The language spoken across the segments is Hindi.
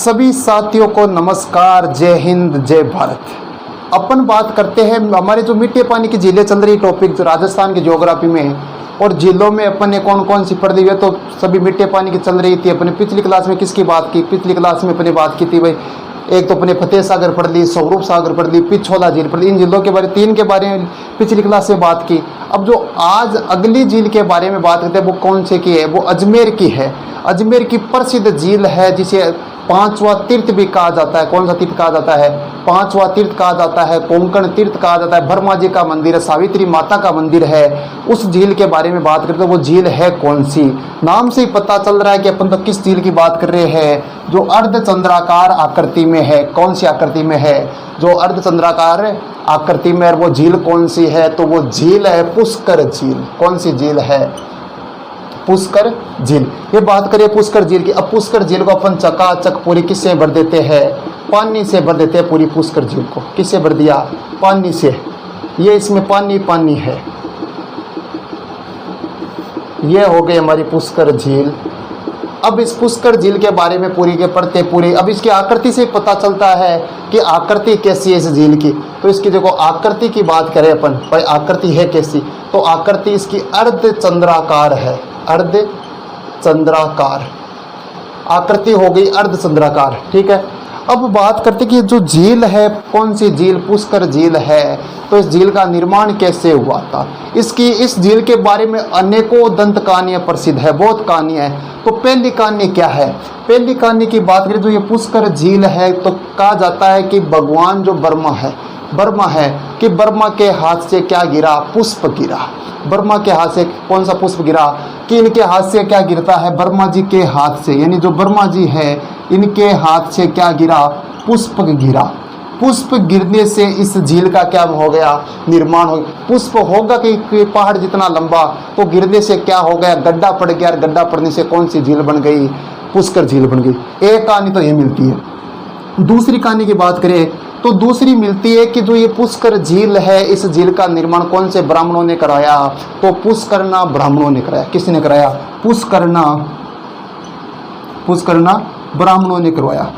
सभी साथियों को नमस्कार, जय हिंद, जय भारत। अपन बात करते हैं हमारे जो मीठे पानी की झीलें चल रही टॉपिक जो राजस्थान की ज्योग्राफी में है, और झीलों में अपन ने कौन कौन सी पढ़ ली है। तो सभी मीठे पानी की चल रही थी। अपने पिछली क्लास में किसकी बात की? पिछली क्लास में अपने बात की थी भाई, एक तो अपने फतेह सागर पढ़ ली, स्वरूप सागर पढ़ ली, पिछोला झील पढ़ ली। इन झीलों के बारे तीन के बारे में पिछली क्लास में बात की। अब जो आज अगली झील के बारे में बात करते हैं वो कौन से की है? वो अजमेर की है। अजमेर की प्रसिद्ध झील है जिसे पांचवा तीर्थ भी कहा जाता है। कौन सा तीर्थ कहा जाता है? पांचवा तीर्थ कहा जाता है, कोंकण तीर्थ कहा जाता है। ब्रह्मा जी का मंदिर है, सावित्री माता का मंदिर है। उस झील के बारे में बात करते हैं। वो झील है कौन सी? नाम से ही पता चल रहा है कि अपन तो किस झील की बात कर रहे हैं, जो अर्धचंद्राकार आकृति में है। कौन सी आकृति में है? जो अर्धचंद्राकार आकृति में। वो झील कौन सी है? तो वो झील है पुष्कर झील। कौन सी झील है? पुष्कर झील। ये बात करें पुष्कर झील की। अब पुष्कर झील को अपन चकाचक पूरी किससे भर देते हैं? पानी से भर देते हैं पूरी पुष्कर झील को। किससे भर दिया? पानी से। ये इसमें पानी पानी है। ये हो गई हमारी पुष्कर झील। अब इस पुष्कर झील के बारे में पूरी के पढ़ते पूरी। अब इसकी आकृति से पता चलता है कि आकृति कैसी है इस झील की। तो इसकी देखो आकृति की बात करें अपन, भाई आकृति है कैसी? तो आकृति इसकी अर्धचंद्राकार है। अर्धचंद्राकार आकृति हो गई, अर्धचंद्राकार। ठीक है। अब बात करते कि जो झील है कौन सी झील? पुष्कर झील है। तो इस झील का निर्माण कैसे हुआ था? इस झील के बारे में अनेकों दंत कहानियां प्रसिद्ध है, बहुत कहानियां है। तो पहली कहानी क्या है? पहली कहानी की बात करें जो ये पुष्कर झील है, तो कहा जाता है कि भगवान जो ब्रह्मा है कि ब्रह्मा के हाथ से क्या गिरा? पुष्प गिरा। ब्रह्मा के हाथ से कौन सा पुष्प गिरा? कि इनके हाथ से क्या गिरता है? ब्रह्मा जी के हाथ से, यानी जो ब्रह्मा जी है इनके हाथ से क्या गिरा? पुष्प गिरा। पुष्प गिरने से इस झील का क्या हो गया? निर्माण हो गया। पुष्प होगा कि पहाड़ जितना लंबा, तो गिरने से क्या हो गया? गड्ढा पड़ गया, और गड्ढा पड़ने से कौन सी झील बन गई? पुष्कर झील बन गई। एक कहानी तो ये मिलती है। दूसरी कहानी की बात करें तो दूसरी मिलती है कि जो ये पुष्कर झील है, इस झील का निर्माण कौन से ब्राह्मणों ने कराया? तो पुष्करना ब्राह्मणों ने कराया। किसने कराया? पुष्करना ब्राह्मणों ने करवाया।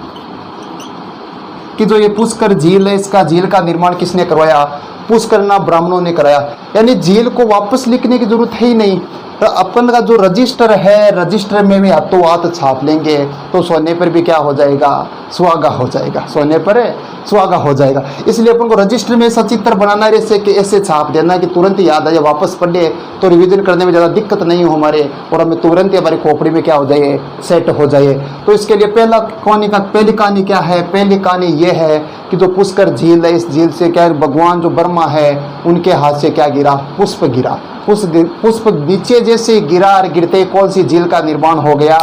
कि जो ये पुष्कर झील है, इसका झील का निर्माण किसने करवाया? पुष्करना ब्राह्मणों ने कराया। यानी झील को वापस लिखने की जरूरत है ही नहीं। तो अपन का जो रजिस्टर है, रजिस्टर में भी हाथों हाथ छाप लेंगे तो सोने पर भी क्या हो जाएगा? सुहागा हो जाएगा। सोने पर सुहागा हो जाएगा। इसलिए अपन को रजिस्टर में ऐसा चित्र बनाना है जैसे कि ऐसे छाप देना कि तुरंत याद आ जाए, वापस पढ़े तो रिवीजन करने में ज़्यादा दिक्कत नहीं हो हमारे, और हमें तुरंत हमारी खोपड़ी में क्या हो जाए? सेट हो जाए। तो इसके लिए पहली कहानी क्या है? पहली कहानी ये है कि जो पुष्कर झील है, इस झील से क्या भगवान जो ब्रह्मा है उनके हाथ से क्या गिरा? पुष्प गिरा। पुष्प नीचे जैसे गिरा और गिरते कौन सी झील का निर्माण हो गया?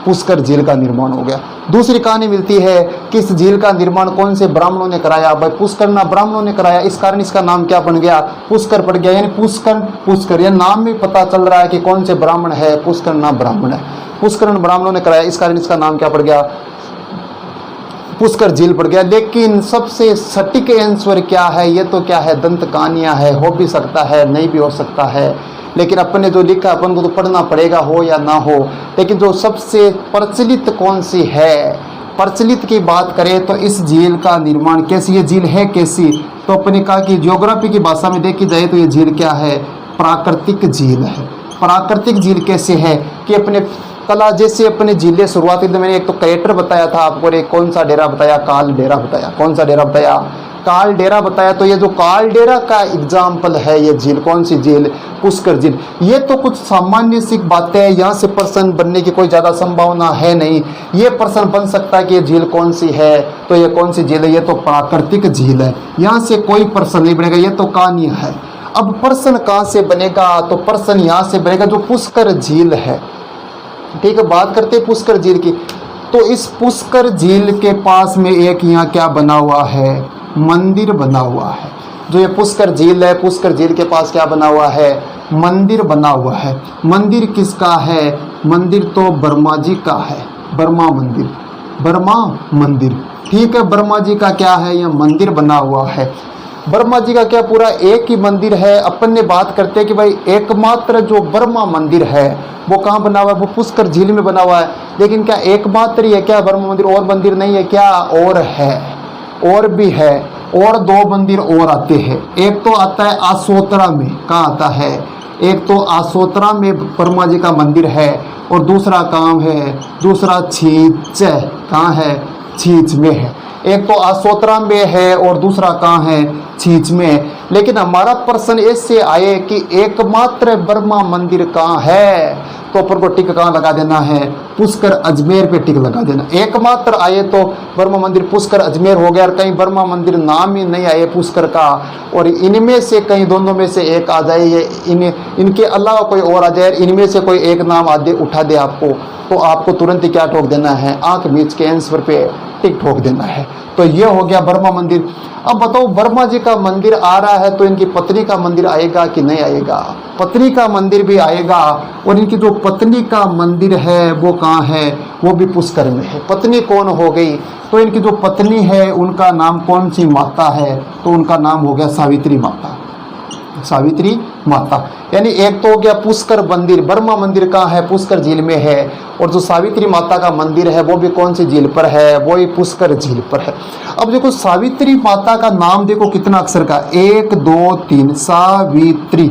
पुष्कर झील का निर्माण हो गया। दूसरी कहानी मिलती है कि इस झील का निर्माण कौन से ब्राह्मणों ने कराया? भाई पुष्करना ब्राह्मणों ने कराया। इस कारण इसका नाम क्या बन गया? पुष्कर पड़ गया। यानी पुष्कर यह नाम में पता चल रहा है कि कौन से ब्राह्मण है? पुष्करना ब्राह्मण है। पुष्करण ब्राह्मणों ने कराया, इस कारण इसका नाम क्या पड़ गया? पुष्कर झील पड़ गया। लेकिन सबसे सटीक आंसर क्या है? ये तो क्या है? दंत कहानियां है। हो भी सकता है, नहीं भी हो सकता है, लेकिन अपन ने जो लिखा अपन को तो पढ़ना पड़ेगा, हो या ना हो। लेकिन जो सबसे प्रचलित कौन सी है? प्रचलित की बात करें तो इस झील का निर्माण कैसी? ये झील है कैसी? तो अपने कहा कि ज्योग्राफी की भाषा में देखी जाए तो ये झील क्या है? प्राकृतिक झील है। प्राकृतिक झील कैसे है? कि अपने कला जैसे अपने झीलें शुरुआती में मैंने एक तो कैरेक्टर बताया था आपको, एक कौन सा डेरा बताया? काल डेरा बताया। कौन सा डेरा बताया? काल डेरा बताया। तो ये जो काल डेरा का एग्जाम्पल है ये झील, कौन सी झील? पुष्कर झील। ये तो कुछ सामान्य सी बातें हैं, यहाँ से प्रश्न बनने की कोई ज़्यादा संभावना है नहीं। ये प्रश्न बन सकता है कि ये झील कौन सी है? तो ये कौन सी झील है? ये तो प्राकृतिक झील है। यहाँ से कोई प्रश्न नहीं बनेगा, ये तो कहानी है। अब प्रश्न कहाँ से बनेगा? तो प्रश्न यहाँ से बनेगा जो पुष्कर झील है। ठीक है, बात करते हैं पुष्कर झील की। तो इस पुष्कर झील के पास में एक यहाँ क्या बना हुआ है? मंदिर बना हुआ है। जो ये पुष्कर झील है, पुष्कर झील के पास क्या बना हुआ है? मंदिर बना हुआ है। मंदिर किसका है? मंदिर तो ब्रह्मा जी का है। ब्रह्मा मंदिर। ठीक है, ब्रह्मा जी का क्या है? यह मंदिर बना हुआ है। ब्रह्मा जी का क्या पूरा एक ही मंदिर है? अपन ने बात करते हैं कि भाई एकमात्र जो ब्रह्मा मंदिर है वो कहाँ बना हुआ है? वो पुष्कर झील में बना हुआ है। लेकिन क्या एकमात्र ही है क्या ब्रह्मा मंदिर? और मंदिर नहीं है क्या? और है, और भी है, और दो मंदिर और आते हैं। एक तो आता है आसोतरा में, कहाँ आता है? एक तो आसोतरा में ब्रह्मा जी का मंदिर है, और दूसरा कहाँ है? दूसरा छींच, कहाँ है? छींच में है। एक तो आसोतरा में है और दूसरा कहाँ है? छींच में। लेकिन हमारा प्रश्न ऐसे आए कि एकमात्र ब्रह्मा मंदिर कहाँ है, तो अपन को टिक कहाँ लगा देना है? पुष्कर अजमेर पे टिक लगा देना। एकमात्र आए तो ब्रह्मा मंदिर पुष्कर अजमेर हो गया, और कहीं ब्रह्मा मंदिर नाम ही नहीं आए पुष्कर का, और इनमें से कहीं दोनों में से एक आ जाए, ये इनके अलावा कोई और आ जाए, इनमें से कोई एक नाम आदे उठा दे आपको, तो आपको तुरंत ही क्या ठोक देना है? आंख मीच के आंसर पे टिक ठोक देना है। तो ये हो गया ब्रह्मा मंदिर। अब बताओ, ब्रह्मा जी का मंदिर आ रहा है तो इनकी पत्नी का मंदिर आएगा कि नहीं आएगा? पत्नी का मंदिर भी आएगा, और इनकी जो पत्नी का मंदिर है वो कहाँ है? वो भी पुष्कर में है। पत्नी कौन हो गई? तो इनकी जो पत्नी है उनका नाम कौन सी माता है? तो उनका नाम हो गया सावित्री माता। सावित्री माता, यानी एक तो हो गया पुष्कर मंदिर। ब्रह्मा मंदिर कहाँ है? पुष्कर झील में है। और जो सावित्री माता का मंदिर है वो भी कौन सी झील पर है? वो ही पुष्कर झील पर है। अब देखो, सावित्री माता का नाम देखो कितना अक्षर का, 1 2 3, सावित्री,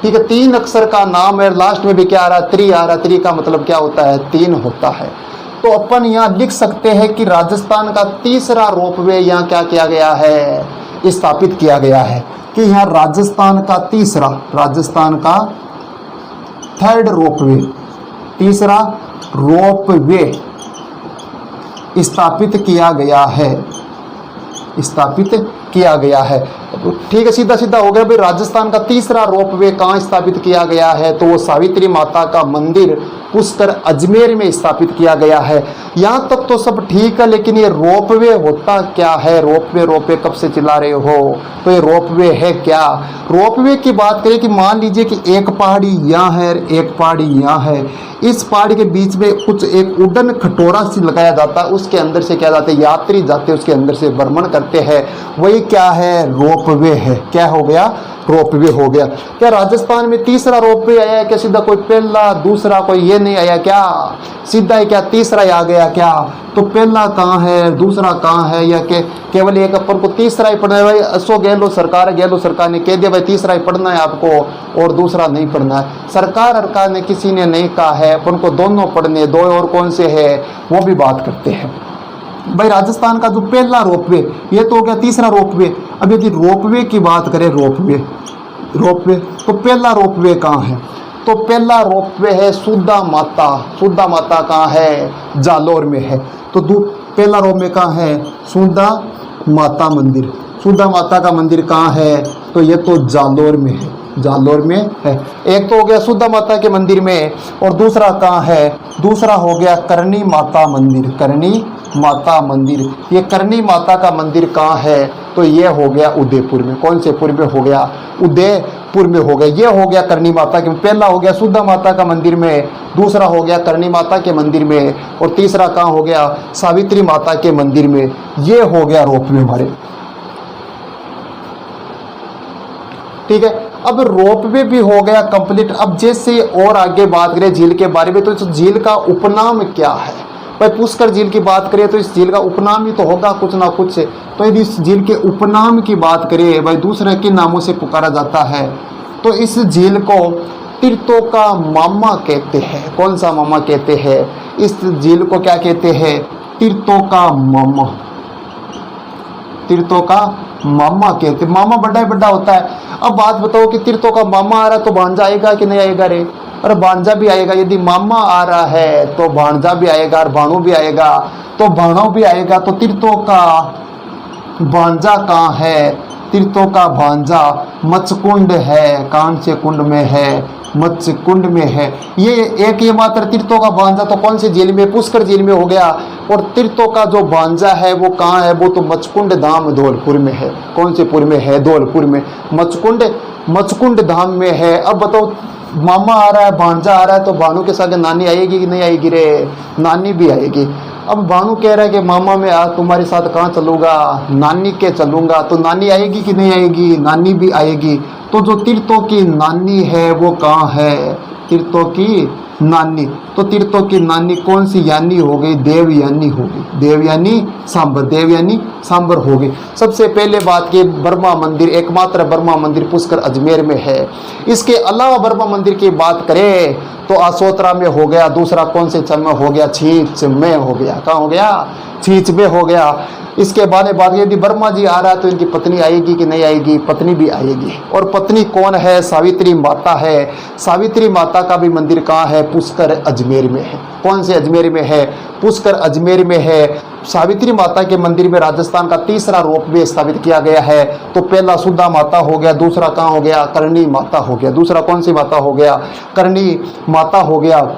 ठीक है, 3 अक्षर का नाम है। लास्ट में भी क्या आ रहा है? त्रि आ रहा है। त्रि का मतलब क्या होता है? 3 होता है। तो अपन यहाँ लिख सकते हैं कि राजस्थान का तीसरा रोपवे यहाँ क्या किया गया है? स्थापित किया गया है। कि यहाँ राजस्थान का तीसरा, राजस्थान का 3rd रोपवे, तीसरा रोपवे स्थापित किया गया है, स्थापित किया गया है। ठीक है, सीधा सीधा हो गया भाई। राजस्थान का तीसरा रोपवे कहाँ स्थापित किया गया है? तो वो सावित्री माता का मंदिर पुष्कर अजमेर में स्थापित किया गया है। यहाँ तक तो सब ठीक है, लेकिन ये रोपवे होता क्या है? रोपवे कब से चला रहे हो? तो ये रोपवे है क्या? रोपवे की बात करें कि मान लीजिए कि एक पहाड़ी यहाँ है, एक पहाड़ी यहाँ है, इस पहाड़ी के बीच में कुछ एक उड़न खटोरा सी लगाया जाता है, उसके अंदर से क्या जाते हैं? यात्री जाते हैं, उसके अंदर से भ्रमण करते हैं, वही क्या है? रोपवे है। क्या हो गया? रोपवे हो गया। क्या राजस्थान में तीसरा रोपवे आया है क्या? सीधा कोई पहला दूसरा कोई ये नहीं आया क्या? सीधा ही क्या तीसरा ही आ गया क्या? तो पहला कहाँ है, दूसरा कहाँ है, या के केवल एक अपन को तीसरा ही पढ़ना है? भाई अशोक गहलोत सरकार ने कह दिया भाई तीसरा ही पढ़ना है आपको और दूसरा नहीं पढ़ना है। सरकार ने किसी ने नहीं कहा है, अपन को दोनों पढ़ने, दो और कौन से है वो भी बात करते हैं। भाई राजस्थान का जो पहला रोपवे, ये तो हो गया तीसरा रोपवे। अब यदि रोपवे की बात करें, रोपवे तो पहला रोपवे कहाँ है? तो पहला रोपवे है सुधा माता। सुधा माता कहाँ है? जालोर में है। तो पहला रोपवे कहाँ है? सुधा माता मंदिर। सुधा माता का मंदिर कहाँ है? तो ये तो जालोर में है, जालोर में है। एक तो हो गया सुधा माता के मंदिर में, और दूसरा कहाँ है? दूसरा हो गया करणी माता मंदिर। करणी माता मंदिर, ये करणी माता का मंदिर कहाँ है? तो ये हो गया उदयपुर में। कौन से पुर में हो गया? उदयपुर में हो गया। ये हो गया करणी माता के, पहला हो गया सुधा माता का मंदिर में, दूसरा हो गया करणी माता के मंदिर में, और तीसरा कहाँ हो गया? सावित्री माता के मंदिर में। ये हो गया रोपवे हमारे। ठीक है, अब रोपवे भी हो गया कंप्लीट। अब जैसे और आगे बात करें झील के बारे में, तो इस झील का उपनाम क्या है? भाई पुष्कर झील की बात करें तो इस झील का उपनाम ही तो होगा कुछ ना कुछ। तो यदि इस झील के उपनाम की बात करें, भाई दूसरे के नामों से पुकारा जाता है, तो इस झील को तीर्थों का मामा कहते हैं। कौन सा मामा कहते हैं? इस झील को क्या कहते हैं? तीर्थों का मामा। तीर्थों का मामा कहते। मामा बड़ा होता है। अब बात बताओ कि तीर्थों का मामा आ रहा है तो भांजा आएगा कि नहीं आएगा रे? अरे भांजा भी आएगा। यदि मामा आ रहा है तो भांजा भी आएगा, और भाणु भी आएगा, तो भाणो भी आएगा। तो तीर्थों का भांजा कहाँ है? तीर्थों का भांजा मत्स्यकुंड है। कौन से कुंड में है? मत्स्यकुंड में है। ये एक ही मात्र तीर्थों का भांजा तो कौन सी झील में? पुष्कर झील में हो गया। और तीर्थों का जो भांजा है वो कहाँ है? वो तो मत्स्यकुंड धाम धौलपुर में है। कौन से पुर में है? धौलपुर में। मत्स्यकुंड धाम में है। अब बताओ, मामा आ रहा है, भांजा आ रहा है, तो भानु के साथ नानी आएगी कि नहीं आएगी रे? नानी भी आएगी। अब भानु कह रहा है कि मामा मैं आज तुम्हारे साथ कहाँ चलूँगा? नानी के चलूँगा। तो नानी आएगी कि नहीं आएगी? नानी भी आएगी। तो जो तीर्थों की नानी है वो कहाँ है? तीर्थों की नानी, तो तीर्थों की नानी कौन सी यानी हो गई? देवयानी हो गई। देवयानी सांबर, देवयानी सांबर हो गई। सबसे पहले बात की बर्मा मंदिर, एकमात्र बर्मा मंदिर पुष्कर अजमेर में है। इसके अलावा बर्मा मंदिर की बात करें तो आसोतरा में हो गया, दूसरा कौन से चम में हो गया? छींच में हो गया। कहाँ हो गया? छींच में हो गया। इसके बाद यदि वर्मा जी आ रहा है तो इनकी पत्नी आएगी कि नहीं आएगी? पत्नी भी आएगी। और पत्नी कौन है? सावित्री माता है। सावित्री माता का भी मंदिर कहाँ है? पुष्कर अजमेर में है। कौन से अजमेर में है? पुष्कर अजमेर में है। सावित्री माता के मंदिर में राजस्थान का तीसरा रोप वे स्थापित किया गया है। तो पहला सुधा माता हो गया, दूसरा कहाँ हो गया? करणी माता हो गया। दूसरा कौन सी माता हो गया? करणी माता हो गया।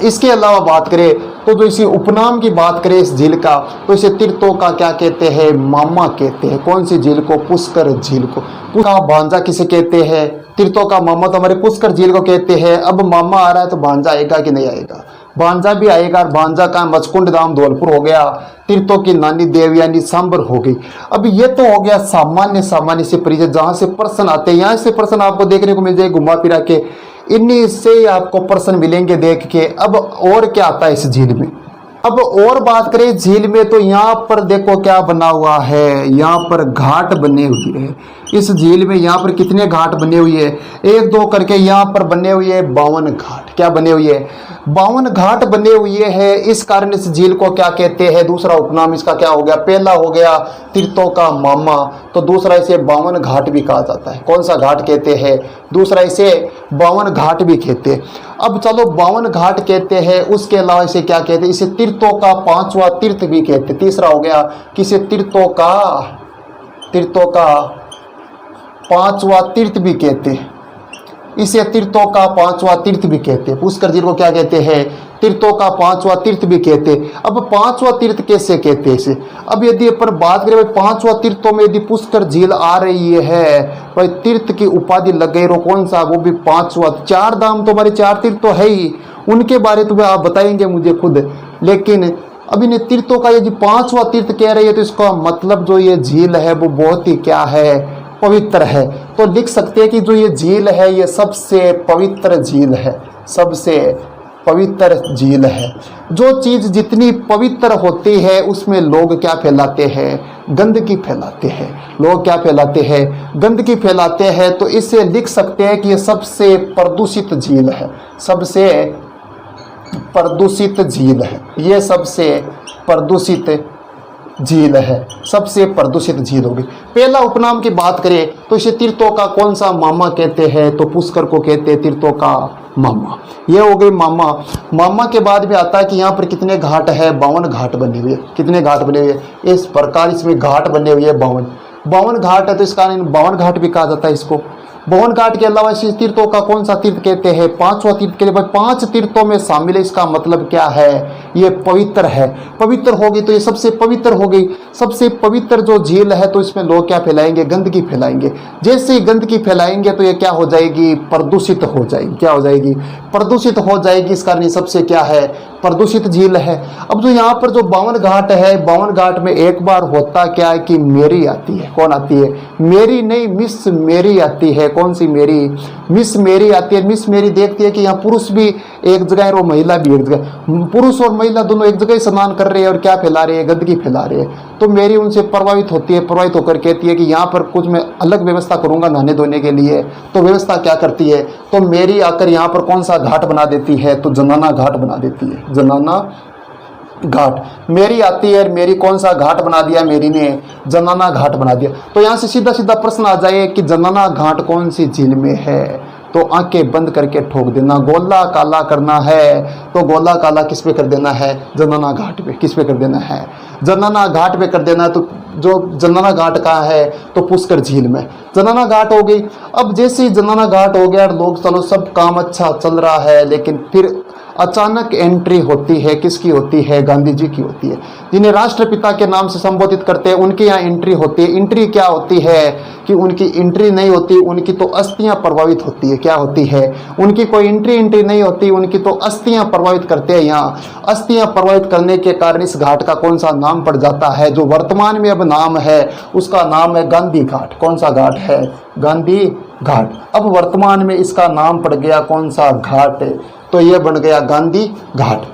इसके अलावा बात करें तो जो इसी उपनाम की बात करें इस झील का, तो इसे तीर्थों का क्या कहते हैं? मामा कहते हैं। कौन सी झील को? पुष्कर झील को। का भांजा किसे कहते हैं? तीर्थों का मामा तो हमारे पुष्कर झील को कहते हैं। अब मामा आ रहा है तो भांजा आएगा कि नहीं आएगा? भांजा भी आएगा। और भांजा का मचकुंड धाम धौलपुर हो गया। तीर्थों की नानी देवयानी सांबर हो गई। अब ये तो हो गया सामान्य से परिचय, जहां से प्रश्न आते हैं। यहाँ से प्रश्न आपको देखने को मिल जाए घुमा फिरा के, इन्हीं से आपको प्रश्न मिलेंगे देख के। अब और क्या आता है इस झील में? अब और बात करें झील में तो यहाँ पर देखो क्या बना हुआ है, यहाँ पर घाट बने हुए हैं। इस झील में यहाँ पर कितने घाट बने हुए हैं? 1 2 करके यहाँ पर बने हुए हैं 52 घाट। क्या बने हुए हैं? 52 घाट बने हुए हैं। इस कारण इस झील को क्या कहते हैं? दूसरा उपनाम इसका क्या हो गया? पहला हो गया तीर्थों का मामा, तो दूसरा इसे 52 घाट भी कहा जाता है। कौन सा घाट कहते हैं? दूसरा इसे 52 घाट भी कहते हैं। अब चलो 52 घाट कहते हैं, उसके अलावा इसे क्या कहते हैं? इसे तीर्थों का 5वां तीर्थ भी कहते हैं। तीसरा हो गया किसे? तीर्थों का 5वां तीर्थ भी कहते हैं। इसे तीर्थों का 5वां तीर्थ भी कहते हैं। पुष्कर झील को क्या कहते हैं? तीर्थों का 5वां तीर्थ भी कहते हैं। अब 5वां तीर्थ कैसे कहते हैं इसे? अब यदि अपन बात करें भाई 5वां तीर्थों में यदि पुष्कर झील आ रही है, भाई तीर्थ की उपाधि लग गई रो, कौन सा? वो भी 5वां। 4 धाम तो हमारे 4 तीर्थ तो है ही, उनके बारे में आप बताएंगे मुझे खुद। लेकिन अब इन तीर्थों का यदि 5वां तीर्थ कह रही है तो इसका मतलब जो ये झील है वो बहुत ही क्या है? पवित्र है। तो लिख सकते हैं कि जो ये झील है ये सबसे पवित्र झील है। सबसे पवित्र झील है। जो चीज़ जितनी पवित्र होती है उसमें लोग क्या फैलाते हैं? गंदगी फैलाते हैं। लोग क्या फैलाते हैं? गंदगी फैलाते हैं। तो इससे लिख सकते हैं कि ये सबसे प्रदूषित झील है। सबसे प्रदूषित झील है। ये सबसे प्रदूषित झील है। सबसे प्रदूषित झील होगी। पहला उपनाम की बात करें तो इसे तीर्थों का कौन सा मामा कहते हैं? तो पुष्कर को कहते हैं तीर्थों का मामा। ये हो गई मामा। मामा के बाद भी आता है कि यहाँ पर कितने घाट है? 52 घाट बने हुए। कितने घाट बने हुए? इस प्रकार इसमें घाट बने हुए 52 घाट है। तो इस कारण 52 घाट भी कहा जाता है इसको। 52 घाट के अलावा इस तीर्थों का कौन सा तीर्थ कहते हैं? 5वां तीर्थ के लिए। भाई 5 तीर्थों में शामिल है, इसका मतलब क्या है? ये पवित्र है। पवित्र होगी तो ये सबसे पवित्र हो गई। सबसे पवित्र जो झील है तो इसमें लोग क्या फैलाएंगे? गंदगी फैलाएंगे। जैसे ही गंदगी फैलाएंगे तो ये क्या हो जाएगी? प्रदूषित हो जाएगी। क्या हो जाएगी? प्रदूषित हो जाएगी। इस कारण सबसे क्या है? प्रदूषित झील है। अब जो यहाँ पर जो 52 घाट है, 52 घाट में एक बार होता क्या है कि मेरी आती है। कौन आती है? मेरी नहीं, मिस मेरी आती है। कौन सी मेरी? मिस मेरी आती है। मिस मेरी देखती है कि यहाँ पुरुष भी एक जगह है और महिला भी एक जगह। पुरुष और महिला दोनों एक जगह स्नान कर रहे हैं और क्या फैला रहे हैं? गंदगी फैला रहे हैं। तो मेरी उनसे प्रभावित होती है। प्रभावित होकर कहती है कि यहाँ पर कुछ मैं अलग व्यवस्था करूंगा नहाने धोने के लिए। तो व्यवस्था क्या करती है? तो मेरी आकर यहाँ पर कौन सा घाट बना देती है? तो जनाना घाट बना देती है। जनाना घाट। मेरी आती है, मेरी कौन सा घाट बना दिया? मेरी ने जनाना घाट बना दिया। तो यहाँ से सीधा सीधा प्रश्न आ जाए कि जनाना घाट कौन सी झील में है? तो आंखें बंद करके ठोक देना। गोला काला करना है तो गोला काला किस पे कर देना है? जनाना घाट पे। किस पे कर देना है? जनाना घाट पे कर देना है। तो जो जनाना घाट कहाँ है? तो पुष्कर झील में। जनाना घाट हो गई। अब जैसे ही जनाना घाट हो गया लोग चलो सब काम अच्छा चल रहा है, लेकिन फिर अचानक एंट्री होती है। किसकी होती है? गांधी जी की होती है, जिन्हें राष्ट्रपिता के नाम से संबोधित करते हैं। उनके यहाँ एंट्री होती है। एंट्री क्या होती है कि उनकी एंट्री नहीं होती, उनकी तो अस्थियां प्रभावित होती है। क्या होती है? उनकी कोई एंट्री नहीं होती, उनकी तो अस्थियां प्रभावित करते हैं। यहाँ अस्थियां प्रभावित करने के कारण इस घाट का कौन सा नाम पड़ जाता है? जो वर्तमान में अब नाम है उसका नाम है गांधी घाट। कौन सा घाट है? गांधी घाट। अब वर्तमान में इसका नाम पड़ गया कौन सा? घाट। तो ये बन गया गांधी घाट,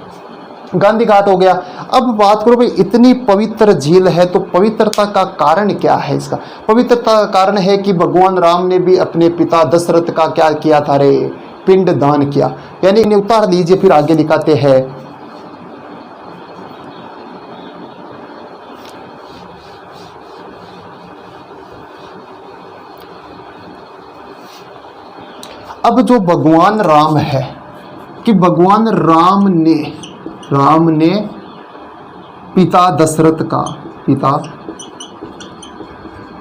गांधी घाट हो गया। अब बात करो भाई इतनी पवित्र झील है तो पवित्रता का कारण क्या है? इसका पवित्रता का कारण है कि भगवान राम ने भी अपने पिता दशरथ का क्या किया था रे? पिंड दान किया। यानी इन्हें उतार लीजिए, फिर आगे दिखाते हैं। अब जो भगवान राम है कि भगवान राम ने पिता दशरथ का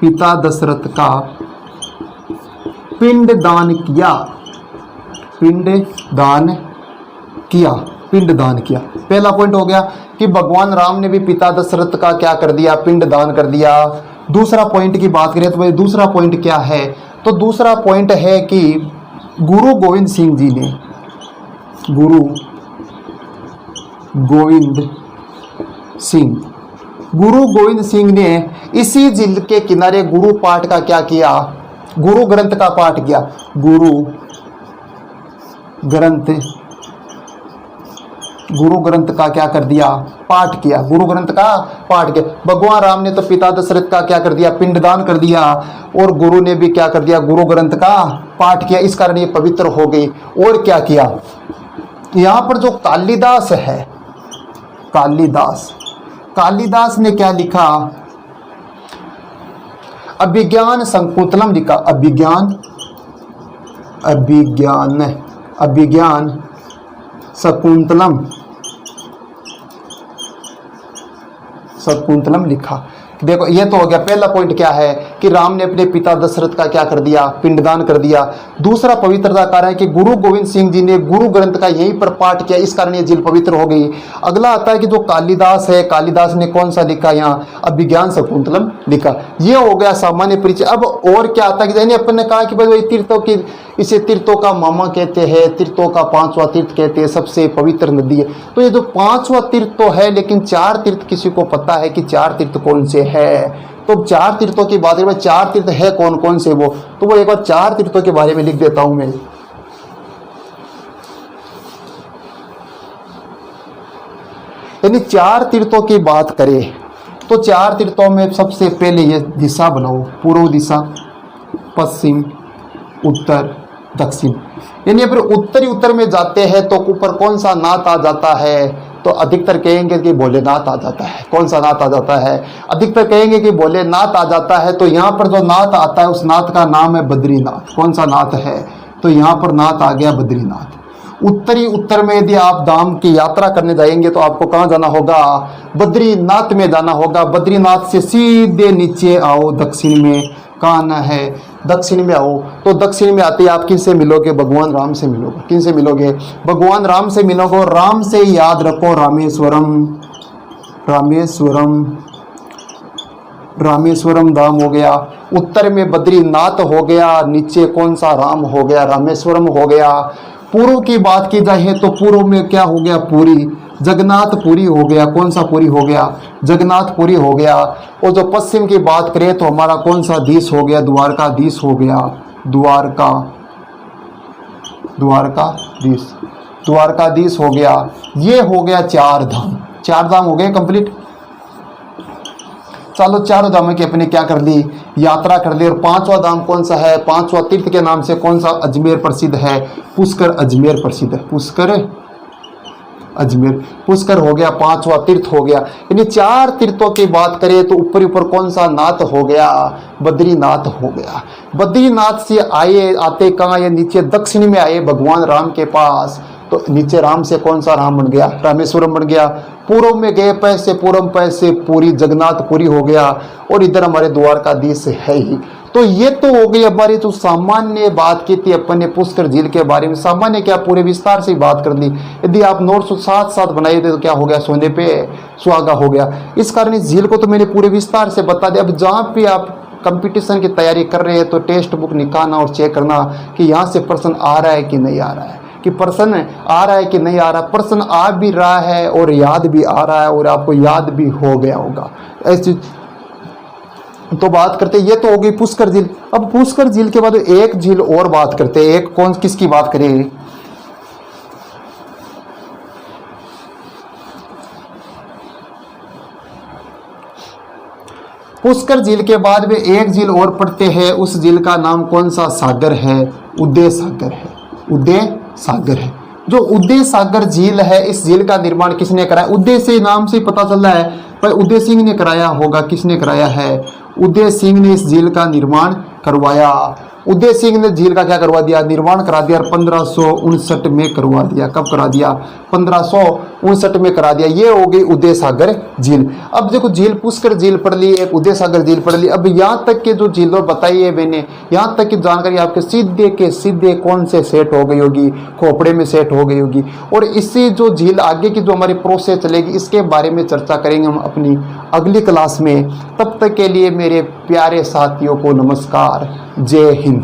पिता दशरथ का पिंड दान किया, पिंड दान किया। पहला पॉइंट हो गया कि भगवान राम ने भी पिता दशरथ का क्या कर दिया? पिंड दान कर दिया। दूसरा पॉइंट की बात करें तो भाई दूसरा पॉइंट क्या है? तो दूसरा पॉइंट है कि गुरु गोविंद सिंह जी ने, गुरु गोविंद सिंह ने इसी झील के किनारे गुरु पाठ का क्या किया? गुरु ग्रंथ का पाठ किया। गुरु ग्रंथ का क्या कर दिया? पाठ किया। गुरु ग्रंथ का पाठ किया। भगवान राम ने तो पिता दशरथ का क्या कर दिया? पिंडदान कर दिया। और गुरु ने भी क्या कर दिया? गुरु ग्रंथ का पाठ किया। इस कारण ये पवित्र हो गई। और क्या किया? यहां पर जो कालिदास है, कालिदास ने क्या लिखा? अभिज्ञान शकुंतलम लिखा। अभिज्ञान शकुंतलम लिखा। देखो ये तो हो गया। पहला पॉइंट क्या है कि राम ने अपने पिता दशरथ का क्या कर दिया? पिंडदान कर दिया। दूसरा पवित्रता कारण है कि गुरु गोविंद सिंह जी ने गुरु ग्रंथ का यहीं पर पाठ किया, इस कारण ये झील पवित्र हो गई। अगला आता है कि जो कालिदास है, कालिदास ने कौन सा लिखा? यहाँ अभिज्ञान शकुंतलम लिखा। ये हो गया सामान्य परिचय। अब और क्या आता है कि अपन ने कहा कि भाई तीर्थों की, इसे तीर्थों का मामा कहते हैं, तीर्थों का पांचवा तीर्थ कहते हैं, सबसे पवित्र नदी है। तो ये जो पांचवा तीर्थ तो है, लेकिन 4 तीर्थ किसी को पता है कि 4 तीर्थ कौन से है? तो 4 तीर्थों की बात करें, 4 तीर्थ है कौन कौन से वो, तो वो एक बार 4 तीर्थों के बारे में लिख देता हूं मैं। यानी 4 तीर्थों की बात करें तो 4 तीर्थों में सबसे पहले ये दिशा बनाओ, पूर्व दिशा, पश्चिम, उत्तर, दक्षिण। यानी अगर उत्तर में जाते हैं तो ऊपर कौन सा नाथ आ जाता है? तो अधिकतर कहेंगे कि भोलेनाथ आ जाता है। कौन सा नाथ आ जाता है? अधिकतर कहेंगे कि भोलेनाथ आ जाता है। तो यहाँ पर जो नाथ आता है उस नाथ का नाम है बद्रीनाथ। कौन सा नाथ है? तो यहाँ पर नाथ आ गया बद्रीनाथ। उत्तर में यदि आप धाम की यात्रा करने जाएंगे तो आपको कहाँ जाना होगा? बद्रीनाथ में जाना होगा। बद्रीनाथ से सीधे नीचे आओ, दक्षिण में कहाँ आना है? दक्षिण में आओ। तो दक्षिण में आते आप किससे मिलोगे? भगवान राम से मिलोगे। किनसे मिलोगे? भगवान राम से मिलोगे। राम से याद रखो रामेश्वरम धाम हो गया। उत्तर में बद्रीनाथ हो गया, नीचे कौन सा राम हो गया? रामेश्वरम हो गया। पूर्व की बात की जाए तो पूर्व में क्या हो गया? पुरी, जगन्नाथपुरी हो गया। कौन सा पुरी हो गया? जगन्नाथपुरी हो गया। और जो पश्चिम की बात करें तो हमारा कौन सा देश हो गया? द्वारकाधीश हो गया। द्वारकाधीश हो गया। ये हो गया 4 धाम। 4 धाम हो गए कंप्लीट। चलो 4 धामों की अपने क्या कर ली? यात्रा कर ली। और 5वां धाम कौन सा है? 5वां तीर्थ के नाम से कौन सा अजमेर प्रसिद्ध है? पुष्कर अजमेर प्रसिद्ध है। पुष्कर हो गया, 5वां तीर्थ हो गया। यानी 4 तीर्थों की बात करें तो ऊपर कौन सा नाथ हो गया? बद्रीनाथ हो गया। बद्रीनाथ से आते कहाँ? ये नीचे दक्षिण में आए भगवान राम के पास। तो नीचे राम से कौन सा राम बन गया? रामेश्वरम बन गया। पूर्व में गए पैसे, पूर्व पैसे पूरी जगन्नाथपुरी हो गया। और इधर हमारे द्वारकाधीश है ही। तो ये तो हो गई हमारी जो सामान्य बात की थी अपन ने पुष्कर झील के बारे में। सामान्य क्या, पूरे विस्तार से बात कर ली। यदि आप नोट्स साथ बनाए थे तो क्या हो गया? सोने पे सुहागा हो गया। इस कारण इस झील को तो मैंने पूरे विस्तार से बता दिया। अब जहाँ पे आप कंपटीशन की तैयारी कर रहे हैं तो टेक्स्ट बुक निकालना और चेक करना कि यहाँ से प्रश्न आ रहा है कि नहीं आ रहा है, कि प्रश्न आ रहा है कि नहीं आ रहा। प्रश्न आ भी रहा है और याद भी आ रहा है और आपको याद भी हो गया होगा। ऐसी तो बात करते, ये तो हो गई पुष्कर झील। अब पुष्कर झील के बाद एक झील और बात करते हैं। एक कौन किसकी बात करें? पुष्कर झील के बाद में एक झील और पड़ते हैं, उस झील का नाम कौन सा सागर है? उदय सागर है। उदय सागर है। जो उदय सागर झील है, इस झील का निर्माण किसने कराया? उदय से नाम से पता चल रहा है, पर उदय सिंह ने कराया होगा। किसने कराया है? उदय सिंह ने इस झील का निर्माण करवाया। उदय सिंह ने झील का क्या करवा दिया? निर्माण करा दिया। 1559 में करवा दिया। कब करा दिया? 1559 में करा दिया। ये हो गई उदय सागर झील। अब देखो, झील पुष्कर झील पढ़ ली, एक उदय सागर झील पढ़ ली। अब यहाँ तक के जो झीलों बताई है मैंने, यहाँ तक की जानकारी आपके सीधे के सीधे कौन से सेट हो गई होगी? खोपड़े में सेट हो गई होगी। और इससे जो झील आगे की जो हमारी प्रोसेस चलेगी, इसके बारे में चर्चा करेंगे हम अपनी अगली क्लास में। तब तक के लिए मेरे प्यारे साथियों को नमस्कार। जय हिंद।